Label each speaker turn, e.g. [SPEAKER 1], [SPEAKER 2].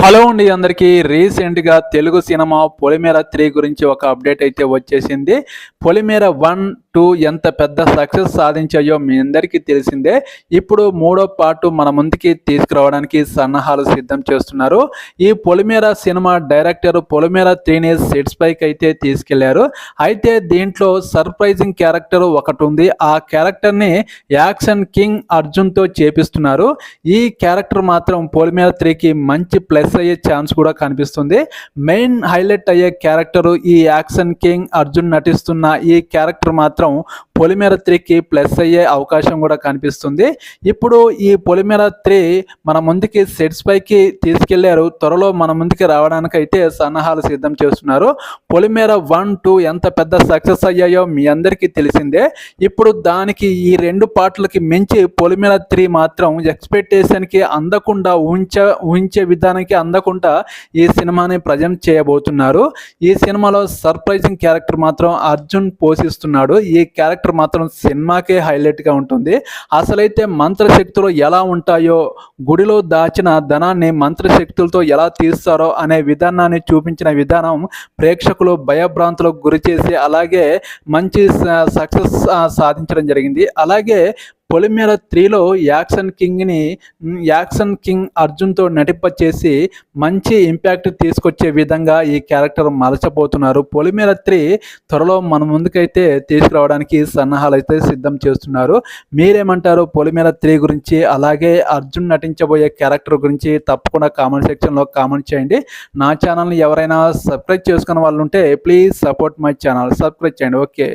[SPEAKER 1] Hello అండి అందరికీ. రీసెంట్గా తెలుగు సినిమా పొలిమేర 3 గురించి ఒక అప్డేట్ అయితే వచ్చేసింది. పొలిమేర 1, 2 ఎంత పెద్ద సక్సెస్ సాధించాయో మీ అందరికీ తెలిసిందే. ఇప్పుడు మూడో పార్ట్ మన ముందుకి తీసుకురావడానికి సన్నాహాలు సిద్ధం చేస్తున్నారు. ఈ పొలిమేర సినిమా డైరెక్టర్ పొలిమేర 3ని సెట్స్ పైకి అయితే తీసుకెళ్లారు. అయితే దీంట్లో సర్ప్రైజింగ్ క్యారెక్టర్ ఒకటి ఉంది. ఆ క్యారెక్టర్ని యాక్షన్ కింగ్ అర్జున్తో చేపిస్తున్నారు. ఈ క్యారెక్టర్ మాత్రం పొలిమేర 3కి మంచి ప్లస్ అయ్యే ఛాన్స్ కూడా కనిపిస్తుంది. మెయిన్ హైలైట్ అయ్యే క్యారెక్టర్ ఈ యాక్షన్ కింగ్ అర్జున్ నటిస్తున్న ఈ క్యారెక్టర్ మాత్రం పొలిమేర 3కి ప్లస్ అయ్యే అవకాశం కూడా కనిపిస్తుంది. ఇప్పుడు ఈ పొలిమేర 3 మన ముందుకి సెట్స్ పైకి తీసుకెళ్లారు. త్వరలో మన ముందుకి రావడానికి అయితే సన్నాహాలు సిద్ధం చేస్తున్నారు. పొలిమేర 1, 2 ఎంత పెద్ద సక్సెస్ అయ్యాయో మీ అందరికీ తెలిసిందే. ఇప్పుడు దానికి ఈ రెండు పార్ట్లకి మించి పొలిమేర 3 మాత్రం ఎక్స్పెక్టేషన్కి అందకుండా ఊహించే విధానానికి అందకుండా ఈ సినిమాని ప్రజెంట్ చేయబోతున్నారు. ఈ సినిమాలో సర్ప్రైజింగ్ క్యారెక్టర్ మాత్రం అర్జున్ పోషిస్తున్నాడు. ఈ క్యారెక్టర్ మాత్రం సినిమాకే హైలైట్గా ఉంటుంది. అసలైతే మంత్రశక్తులు ఎలా ఉంటాయో, గుడిలో దాచిన ధనాన్ని మంత్రశక్తులతో ఎలా తీస్తారో అనే విధానాన్ని చూపించిన విధానం ప్రేక్షకులు భయభ్రాంతులకు గురి చేసి అలాగే మంచి సక్సెస్ సాధించడం జరిగింది. అలాగే పొలిమేర 3లో యాక్షన్ కింగ్ అర్జున్తో నటింపచేసి మంచి ఇంపాక్ట్ తీసుకొచ్చే విధంగా ఈ క్యారెక్టర్ మలచబోతున్నారు. పొలిమేర 3 త్వరలో మన ముందుకైతే తీసుకురావడానికి సన్నాహాలు అయితే సిద్ధం చేస్తున్నారు. మీరేమంటారు పొలిమేర 3 గురించి, అలాగే అర్జున్ నటించబోయే క్యారెక్టర్ గురించి తప్పకుండా కామెంట్ సెక్షన్లో కామెంట్ చేయండి. నా ఛానల్ని ఎవరైనా సబ్స్క్రైబ్ చేసుకున్న వాళ్ళు ఉంటే please support my channel, subscribe చేయండి. ఓకే.